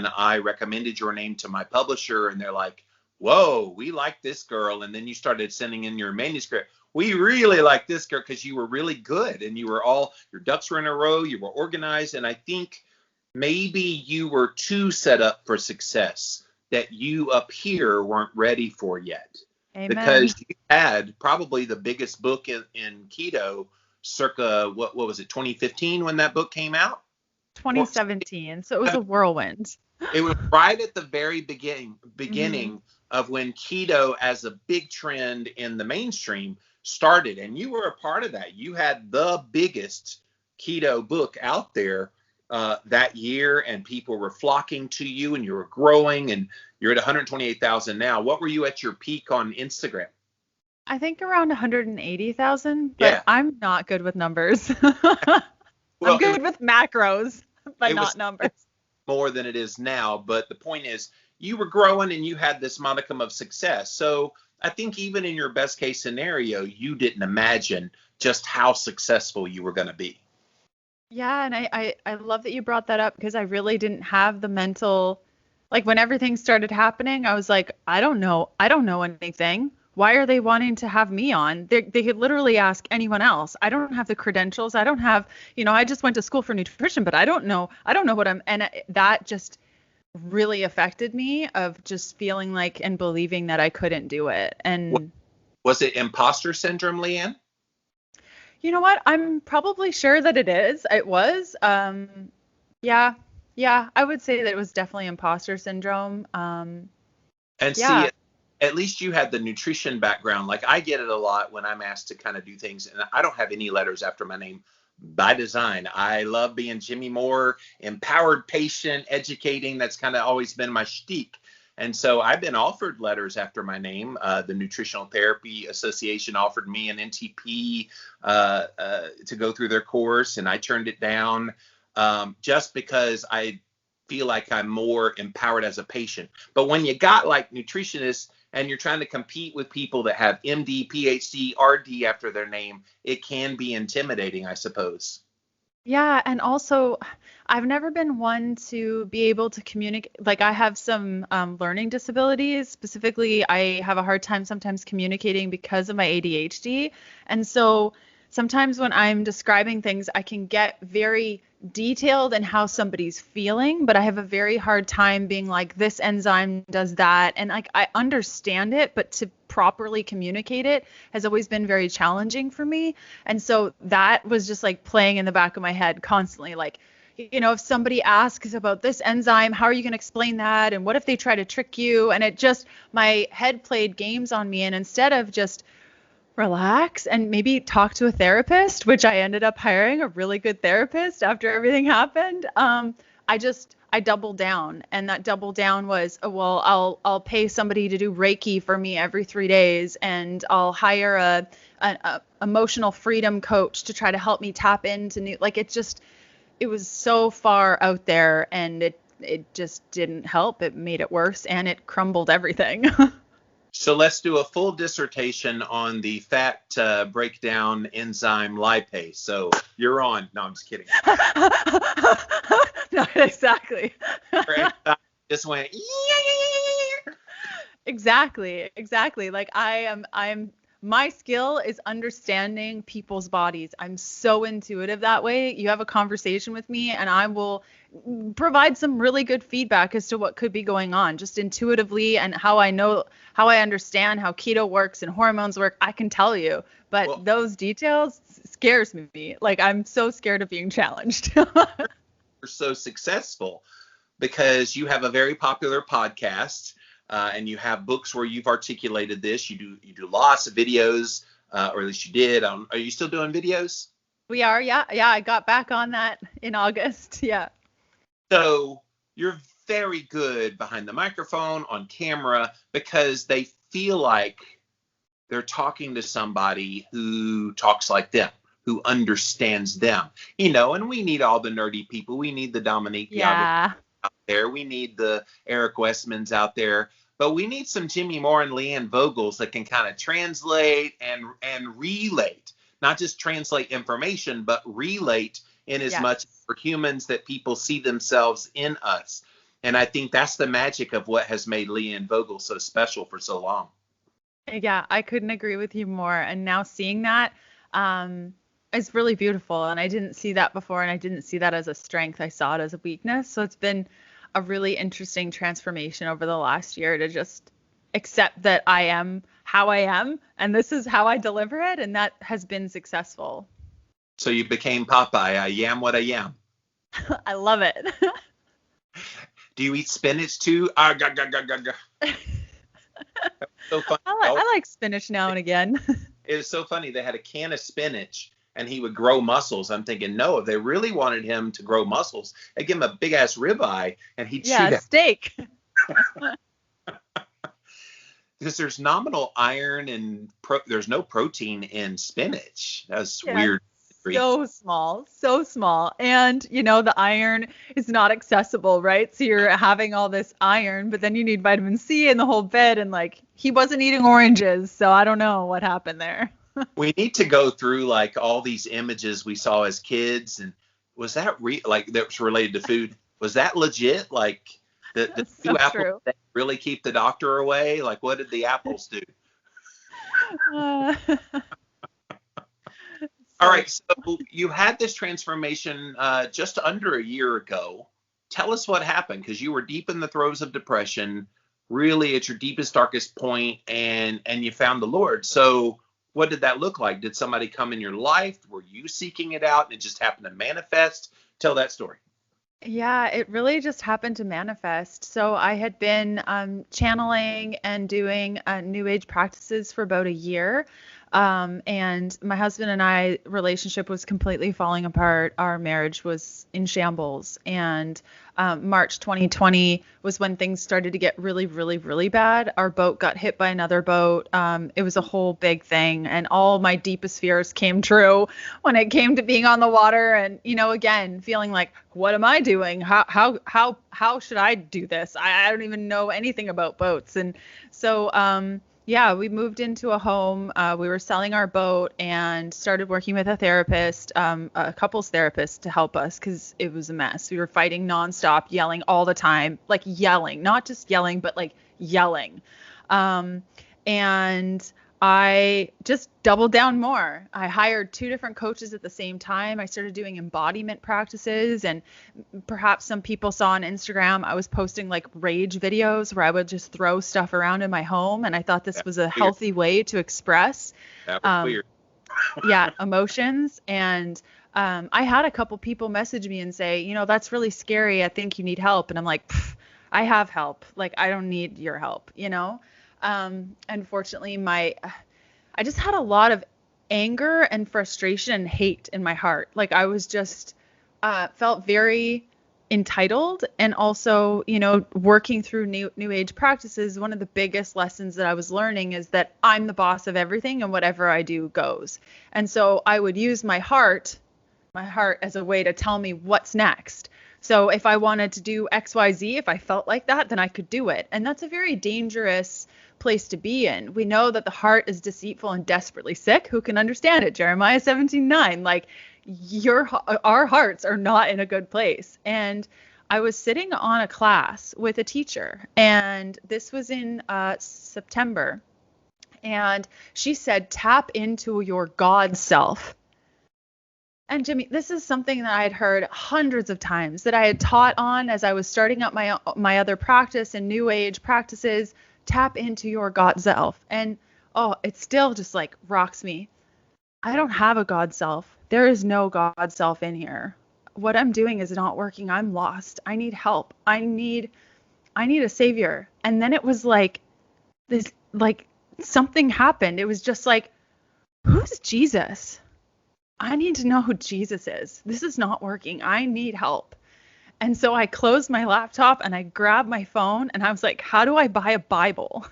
I recommended your name to my publisher, and they're like, whoa, we like this girl. And then you started sending in your manuscript. We really like this girl because you were really good and you were your ducks were in a row, you were organized. And I think maybe you were too set up for success that you up here weren't ready for yet. Amen. Because you had probably the biggest book in keto circa, what was it, 2015 when that book came out? Or 2017. So it was a whirlwind. it was right at the very Hmm. beginning of when keto as a big trend in the mainstream started, and you were a part of that. You had the biggest keto book out there that year, and people were flocking to you, and you were growing, and you're at 128,000 now. What were you at your peak on Instagram? I think around 180,000, but Yeah. I'm not good with numbers. I'm Well, good with macros, but it not was numbers. more than it is now. But the point is, you were growing and you had this modicum of success. So I think even in your best case scenario, you didn't imagine just how successful you were going to be. Yeah, and I love that you brought that up because I really didn't have the mental, like when everything started happening, I was like, I don't know anything. Why are they wanting to have me on? They could literally ask anyone else. I don't have the credentials. I don't have, I just went to school for nutrition, but I don't know what that just really affected me of just feeling like and believing that I couldn't do it. And Was it imposter syndrome, Leanne? you know what? I'm probably sure that it is. It was. Yeah. Yeah, I would say that it was definitely imposter syndrome. And see, Yeah. at least you had the nutrition background. Like I get it a lot when I'm asked to kind of do things, and I don't have any letters after my name by design. I love being Jimmy Moore, empowered patient, educating. That's kind of always been my shtick. And so I've been offered letters after my name. The Nutritional Therapy Association offered me an NTP to go through their course, and I turned it down just because I feel like I'm more empowered as a patient. But when you got like nutritionists and you're trying to compete with people that have MD, PhD, RD after their name, it can be intimidating, I suppose. Yeah, and also I've never been one to be able to communicate. Like I have some learning disabilities. Specifically, I have a hard time sometimes communicating because of my ADHD. And so sometimes when I'm describing things, I can get very detailed in how somebody's feeling, but I have a very hard time being like, this enzyme does that. And like I understand it, but to properly communicate it has always been very challenging for me. And so that was just like playing in the back of my head constantly, like, if somebody asks about this enzyme, how are you going to explain that? And what if they try to trick you? And it just, my head played games on me. And instead of just relax and maybe talk to a therapist, which I ended up hiring a really good therapist after everything happened. I doubled down, and that double down was, oh, well, I'll pay somebody to do Reiki for me every 3 days, and I'll hire a emotional freedom coach to try to help me tap into new, like it was so far out there, and it just didn't help. It made it worse, and it crumbled everything. So let's do a full dissertation on the fat breakdown enzyme lipase. So you're on. No, I'm just kidding. Not exactly. Just went. Exactly. Like I'm my skill is understanding people's bodies. I'm so intuitive that way. You have a conversation with me and I will provide some really good feedback as to what could be going on just intuitively, and how I understand how keto works and hormones work. I can tell you, but Well, those details scares me. Like I'm so scared of being challenged. you're so successful because you have a very popular podcast, and you have books where you've articulated this. You do lots of videos, or at least you did. Are you still doing videos? We are, yeah. Yeah, I got back on that in August. Yeah. So you're very good behind the microphone, on camera, because they feel like they're talking to somebody who talks like them, who understands them. And we need all the nerdy people. We need the Dominique Diago Yeah. out there. We need the Eric Westmans out there. But we need some Jimmy Moore and Leanne Vogels that can kind of translate and relate, not just translate information, but relate in as Yes. much for humans that people see themselves in us. And I think that's the magic of what has made Leanne Vogel so special for so long. Yeah, I couldn't agree with you more. And now seeing that is really beautiful. And I didn't see that before, and I didn't see that as a strength. I saw it as a weakness. So it's been a really interesting transformation over the last year to just accept that I am how I am, and this is how I deliver it, and that has been successful. So you became Popeye. I am what I am. I love it. Do you eat spinach too? Ah, gah, gah, gah, gah, gah. So funny. I like spinach now and again. It was so funny. They had a can of spinach and he would grow muscles. I'm thinking, no, if they really wanted him to grow muscles, they'd give him a big ass ribeye and he'd Yeah, chew that. steak. Because there's nominal iron and there's no protein in spinach. That's weird. So small, so small. And, the iron is not accessible, right? So you're having all this iron, but then you need vitamin C and the whole bit. And like, he wasn't eating oranges. So I don't know what happened there. We need to go through like all these images we saw as kids. And was that like that was related to food? Was that legit? Like the so two apples true. that really keep the doctor away? Like what did the apples do? All right, so you had this transformation just under a year ago. Tell us what happened, because you were deep in the throes of depression, really at your deepest, darkest point, and you found the Lord. So what did that look like? Did somebody come in your life? Were you seeking it out and it just happened to manifest? Tell that story. Yeah, it really just happened to manifest. So I had been channeling and doing new age practices for about a year. And my husband and I relationship was completely falling apart. Our marriage was in shambles. And March 2020 was when things started to get really, really, really bad. Our boat got hit by another boat. It was a whole big thing. And all my deepest fears came true when it came to being on the water. And, again, feeling like, what am I doing? How should I do this? I don't even know anything about boats. And so, yeah, we moved into a home. We were selling our boat and started working with a therapist, a couples therapist, to help us because it was a mess. We were fighting nonstop, yelling all the time, like yelling, not just yelling, but like yelling. And I just doubled down more. I hired 2 different coaches at the same time. I started doing embodiment practices, and perhaps some people saw on Instagram, I was posting like rage videos where I would just throw stuff around in my home. And I thought this was a healthy way to express, That was weird. Yeah, emotions. And I had a couple people message me and say, that's really scary. I think you need help. And I'm like, I have help. Like, I don't need your help, Unfortunately, I just had a lot of anger and frustration and hate in my heart. Like I was just felt very entitled, and also, working through new age practices. One of the biggest lessons that I was learning is that I'm the boss of everything, and whatever I do goes. And so I would use my heart as a way to tell me what's next. So if I wanted to do XYZ, if I felt like that, then I could do it. And that's a very dangerous place to be in. We know that the heart is deceitful and desperately sick. Who can understand it? Jeremiah 17:9. Like our hearts are not in a good place. And I was sitting on a class with a teacher, and this was in September. And she said, tap into your God self. And Jimmy, this is something that I had heard hundreds of times, that I had taught on as I was starting up my other practice and new age practices. Tap into your God self. And it still just like rocks me. I don't have a God self. There is no God self in here. What I'm doing is not working. I'm lost. I need help. I need a savior. And then it was like this, like something happened. It was just like, who's Jesus? I need to know who Jesus is. This is not working. I need help. And so I closed my laptop and I grabbed my phone and I was like, how do I buy a Bible?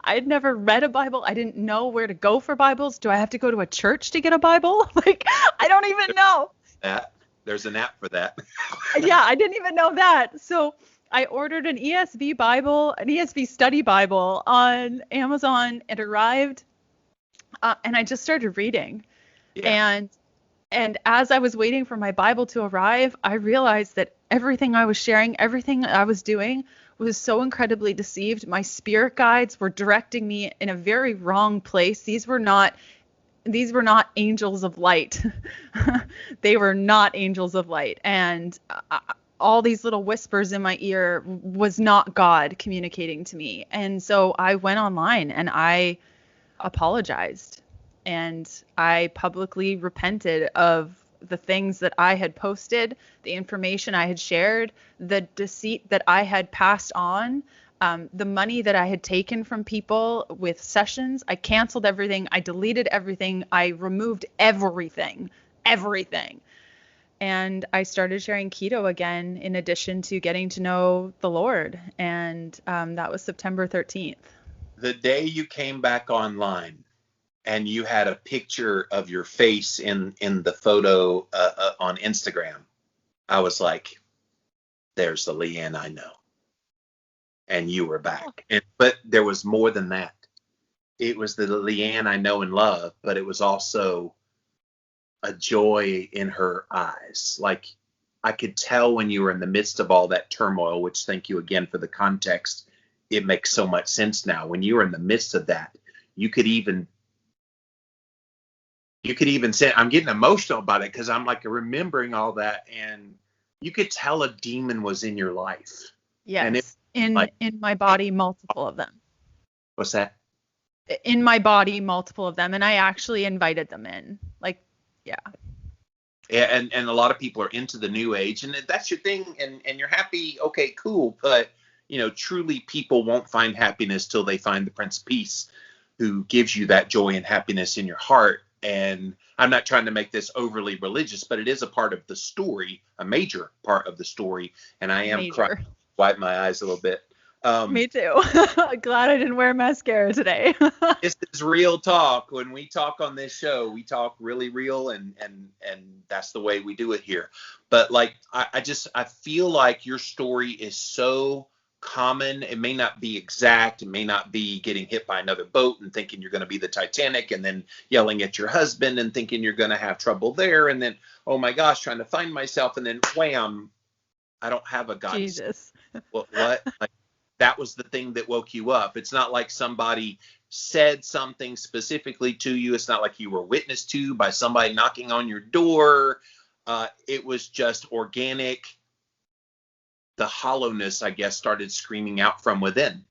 I had never read a Bible. I didn't know where to go for Bibles. Do I have to go to a church to get a Bible? Like, I don't even know. There's an app for that. Yeah, I didn't even know that. So I ordered an ESV Bible, an ESV study Bible on Amazon. It arrived and I just started reading. Yeah. And as I was waiting for my Bible to arrive, I realized that everything I was sharing, everything I was doing was so incredibly deceived. My spirit guides were directing me in a very wrong place. These were not angels of light. They were not angels of light. And all these little whispers in my ear was not God communicating to me. And so I went online and I apologized and I publicly repented of the things that I had posted, the information I had shared, the deceit that I had passed on, the money that I had taken from people with sessions. I canceled everything. I deleted everything. I removed everything, everything. And I started sharing keto again in addition to getting to know the Lord. And that was September 13th. The day you came back online and you had a picture of your face in the photo on Instagram, I was like, there's the Leanne I know. And you were back. But there was more than that. It was the Leanne I know and love, but it was also a joy in her eyes. Like, I could tell when you were in the midst of all that turmoil, which, thank you again for the context. It makes so much sense now. When you were in the midst of that, you could even say, I'm getting emotional about it because I'm like remembering all that, and you could tell a demon was in your life. Yes. And it, in my body, multiple of them. What's that? In my body, multiple of them. And I actually invited them in. Like, yeah. Yeah, and a lot of people are into the new age, and if that's your thing, and you're happy, okay, cool. But, truly people won't find happiness till they find the Prince of Peace, who gives you that joy and happiness in your heart. And I'm not trying to make this overly religious, but it is a part of the story, a major part of the story. And I am crying, wipe my eyes a little bit. Me too. Glad I didn't wear mascara today. This is real talk. When we talk on this show, we talk really real, and that's the way we do it here. But like, I feel like your story is so common. It may not be exact. It may not be getting hit by another boat and thinking you're going to be the Titanic, and then yelling at your husband and thinking you're going to have trouble there, and then, oh my gosh, trying to find myself, and then wham, I don't have a God. Jesus. What? Like, that was the thing that woke you up. It's not like somebody said something specifically to you. It's not like you were witnessed to by somebody knocking on your door. It was just organic. The hollowness, I guess, started screaming out from within.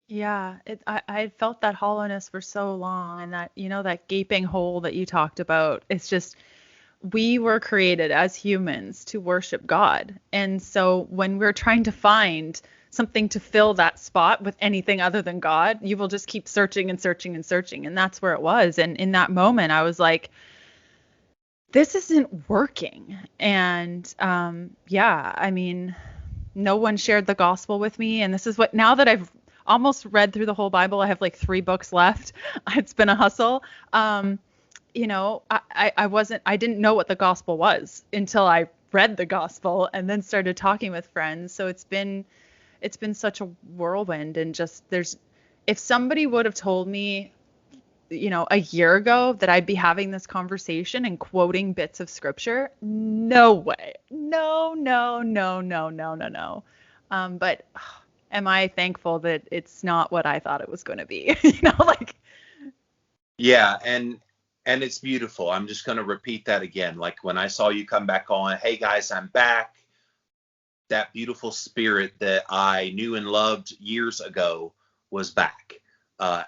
Yeah, I felt that hollowness for so long, and that, that gaping hole that you talked about. It's just, we were created as humans to worship God. And so when we're trying to find something to fill that spot with anything other than God, you will just keep searching and searching and searching. And that's where it was. And in that moment, I was like, this isn't working. And no one shared the gospel with me. And this is what, now that I've almost read through the whole Bible, I have like 3 books left. It's been a hustle. I didn't know what the gospel was until I read the gospel and then started talking with friends. So it's been such a whirlwind, and just if somebody would have told me, a year ago that I'd be having this conversation and quoting bits of scripture, no way. No. But am I thankful that it's not what I thought it was going to be, Yeah. And it's beautiful. I'm just going to repeat that again. Like, when I saw you come back on, hey guys, I'm back. That beautiful spirit that I knew and loved years ago was back.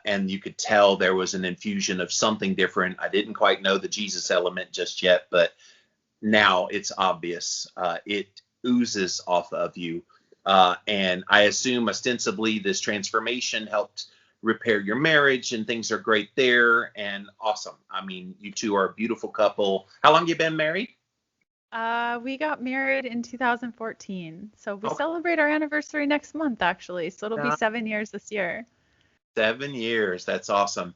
And you could tell there was an infusion of something different. I didn't quite know the Jesus element just yet, but now it's obvious. It oozes off of you. And I assume ostensibly this transformation helped repair your marriage, and things are great there, and awesome. I mean, you two are a beautiful couple. How long you been married? We got married in 2014. So we celebrate our anniversary next month, actually. So it'll be 7 years this year. 7 years. That's awesome.